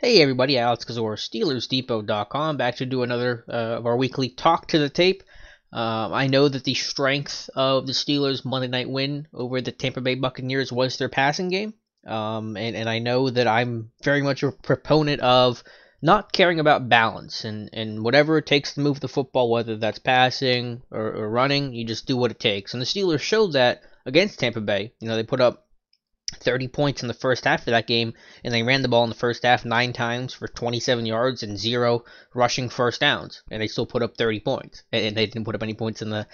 Hey everybody, Alex Kozora, SteelersDepot.com, back to do another of our weekly talk to the tape. I know that the strength of the Steelers' Monday night win over the Tampa Bay Buccaneers was their passing game. And I know that I'm very much a proponent of not caring about balance and whatever it takes to move the football, whether that's passing or running, you just do what it takes. And the Steelers showed that against Tampa Bay. You know, they put up 30 points in the first half of that game, and they ran the ball in the first half 9 times for 27 yards and 0 rushing first downs, and they still put up 30 points, and they didn't put up any points in the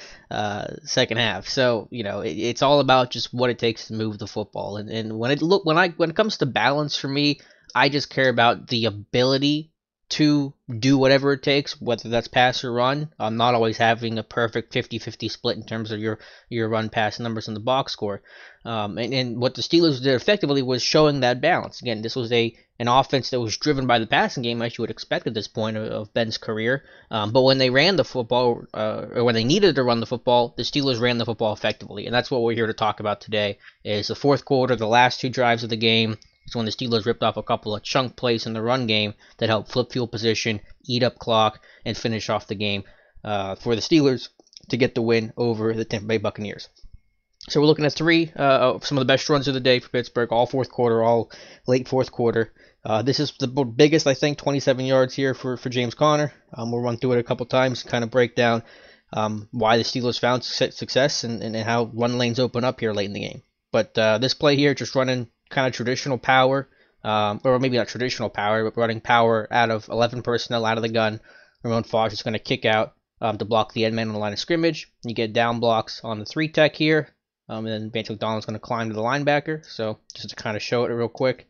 second half. So you know, it's all about just what it takes to move the football, and when it comes to balance for me, I just care about the ability to do whatever it takes, whether that's pass or run. I'm not always having a perfect 50-50 split in terms of your run pass numbers in the box score. And what the Steelers did effectively was showing that balance. Again, this was an offense that was driven by the passing game, as you would expect at this point of Ben's career. But when they ran the football, or when they needed to run the football, the Steelers ran the football effectively. And that's what we're here to talk about today, is the fourth quarter, the last 2 drives of the game. It's when the Steelers ripped off a couple of chunk plays in the run game that helped flip field position, eat up clock, and finish off the game for the Steelers to get the win over the Tampa Bay Buccaneers. So we're looking at 3 of some of the best runs of the day for Pittsburgh, all fourth quarter, all late fourth quarter. This is the biggest, I think, 27 yards here for James Conner. We'll run through it a couple times, kind of break down why the Steelers found success and how run lanes open up here late in the game. But this play here, just running kind of traditional power, or maybe not traditional power, but running power out of 11 personnel out of the gun. Ramon Foster is going to kick out to block the end man on the line of scrimmage. You get down blocks on the 3-tech here, and then Vance McDonald's going to climb to the linebacker. So just to kind of show it real quick,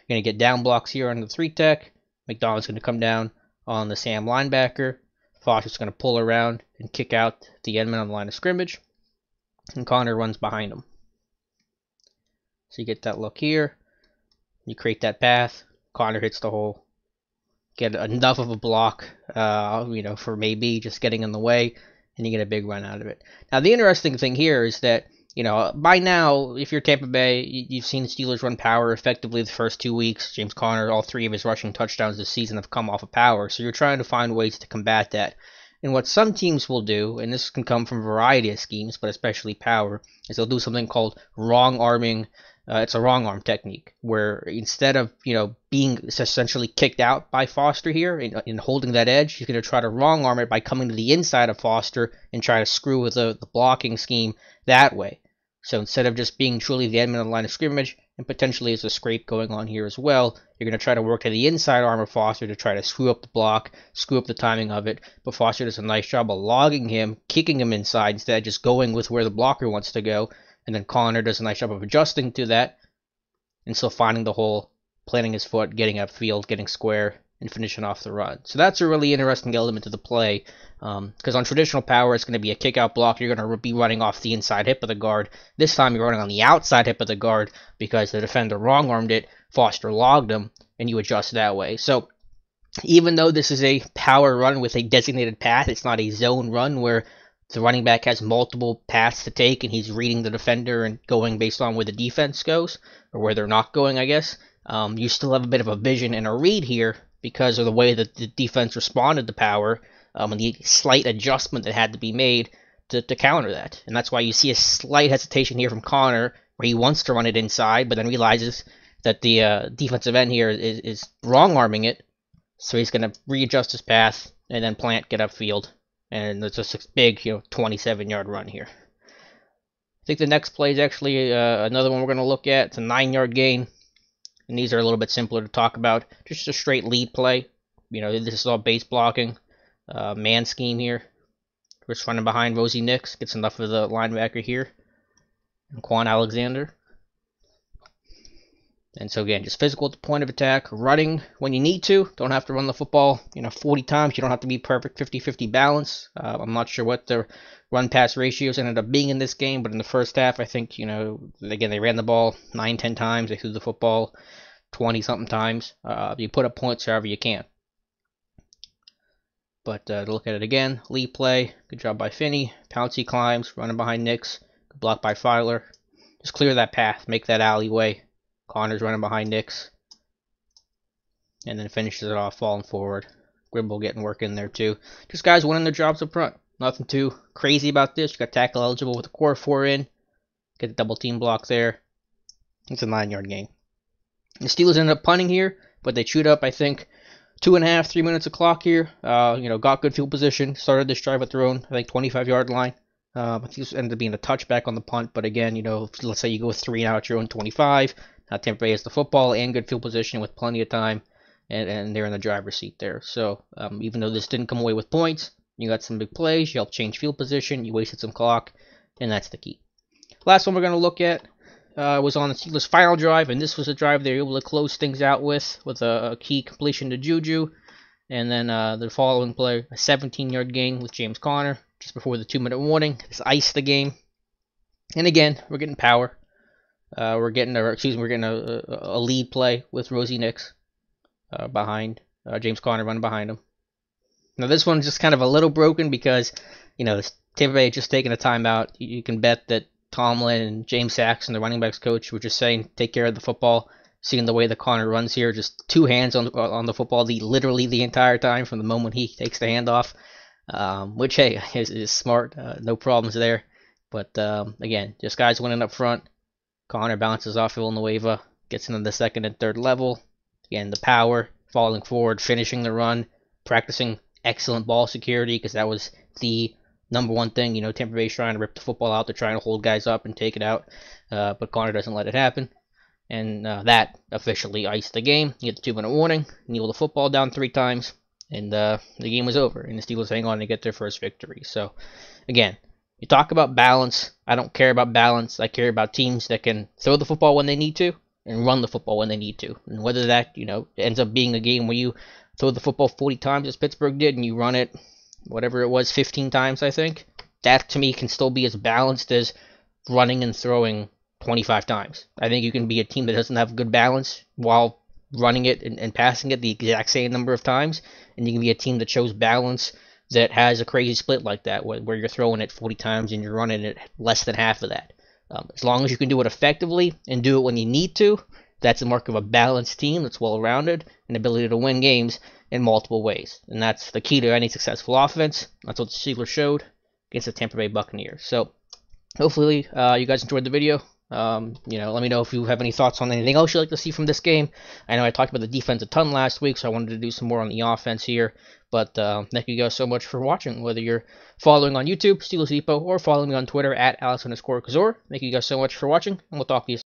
you're going to get down blocks here on the 3-tech. McDonald's going to come down on the Sam linebacker. Foster's going to pull around and kick out the end man on the line of scrimmage, and Conner runs behind him. So you get that look here. You create that path. Conner hits the hole. Get enough of a block, for maybe just getting in the way, and you get a big run out of it. Now, the interesting thing here is that, by now, if you're Tampa Bay, you've seen the Steelers run power effectively the first 2 weeks. James Conner, all 3 of his rushing touchdowns this season have come off of power. So you're trying to find ways to combat that. And what some teams will do, and this can come from a variety of schemes, but especially power, is they'll do something called wrong arming. It's a wrong arm technique, where instead of being essentially kicked out by Foster here and holding that edge, he's going to try to wrong arm it by coming to the inside of Foster and try to screw with the blocking scheme that way. So instead of just being truly the end man on the line of scrimmage, and potentially there's a scrape going on here as well, you're going to try to work to the inside arm of Foster to try to screw up the block, screw up the timing of it. But Foster does a nice job of logging him, kicking him inside instead of just going with where the blocker wants to go. And then Conner does a nice job of adjusting to that and still finding the hole, planting his foot, getting upfield, getting square, and finishing off the run. So that's a really interesting element to the play, because on traditional power, it's going to be a kick-out block. You're going to be running off the inside hip of the guard. This time, you're running on the outside hip of the guard because the defender wrong-armed it, Foster logged him, and you adjust that way. So even though this is a power run with a designated path, it's not a zone run where the running back has multiple paths to take, and he's reading the defender and going based on where the defense goes, or where they're not going, I guess. You still have a bit of a vision and a read here because of the way that the defense responded to power, and the slight adjustment that had to be made to counter that. And that's why you see a slight hesitation here from Conner, where he wants to run it inside, but then realizes that the defensive end here is wrong-arming it, so he's going to readjust his path and then get upfield. And it's just a big, 27-yard run here. I think the next play is actually another one we're going to look at. It's a 9-yard gain. And these are a little bit simpler to talk about. Just a straight lead play. This is all base blocking. Man scheme here. We're just running behind Rosie Nix. Gets enough of the linebacker here. And Quan Alexander. And so again, just physical at the point of attack, running when you need to. Don't have to run the football, 40 times. You don't have to be perfect 50-50 balance. I'm not sure what the run-pass ratios ended up being in this game, but in the first half, I think, again, they ran the ball 9-10 times. They threw the football 20-something times. You put up points however you can. But to look at it again, lead play, good job by Finney. Pouncey climbs, running behind Nix. Good block by Filer. Just clear that path, make that alleyway. Conner's running behind Nix. and then finishes it off falling forward. Grimble getting work in there too. Just guys winning their jobs up front. Nothing too crazy about this. You got tackle eligible with the core 4 in. Get the double team block there. It's a 9-yard gain. The Steelers ended up punting here, but they chewed up, I think, 2.5, 3 minutes of clock here. Got good field position. Started this drive at their own, I think, 25-yard line. I think this ended up being a touchback on the punt, but again, let's say you go with 3 now at your own 25. Tampa Bay has the football and good field position with plenty of time, and they're in the driver's seat there. So even though this didn't come away with points, you got some big plays, you helped change field position, you wasted some clock, and that's the key. Last one we're going to look at was on the Steelers' final drive, and this was a drive they were able to close things out with a key completion to Juju, and then the following play, a 17-yard gain with James Conner just before the 2-minute warning. This iced the game, and again, we're getting power. We're getting a lead play with Rosie Nix behind James Conner running behind him. Now this one's just kind of a little broken because Tampa Bay had just taken a timeout. You can bet that Tomlin and James Saxon, the running backs coach, were just saying, take care of the football. Seeing the way the Conner runs here, just 2 hands on the football literally the entire time from the moment he takes the handoff, which, hey, is smart. No problems there. But, again, just guys winning up front. Conner bounces off Villanueva, gets into the second and third level. Again, the power, falling forward, finishing the run, practicing excellent ball security because that was the number one thing. Tampa Bay's trying to rip the football out. They're trying to hold guys up and take it out, but Conner doesn't let it happen. And that officially iced the game. You get the 2-minute warning, kneel the football down 3 times, and the game was over. And the Steelers hang on to get their first victory. So, again, you talk about balance. I don't care about balance. I care about teams that can throw the football when they need to and run the football when they need to. And whether that, ends up being a game where you throw the football 40 times as Pittsburgh did and you run it, whatever it was, 15 times, I think, that to me can still be as balanced as running and throwing 25 times. I think you can be a team that doesn't have good balance while running it and passing it the exact same number of times, and you can be a team that shows balance that has a crazy split like that, where you're throwing it 40 times and you're running it less than half of that. As long as you can do it effectively and do it when you need to, that's a mark of a balanced team that's well-rounded and ability to win games in multiple ways. And that's the key to any successful offense. That's what the Steelers showed against the Tampa Bay Buccaneers. So hopefully you guys enjoyed the video. Let me know if you have any thoughts on anything else you'd like to see from this game. I know I talked about the defense a ton last week, so I wanted to do some more on the offense here. But thank you guys so much for watching, whether you're following on YouTube, Steelers Depot, or following me on Twitter at Alex_Kozora. Thank you guys so much for watching, and we'll talk to you soon.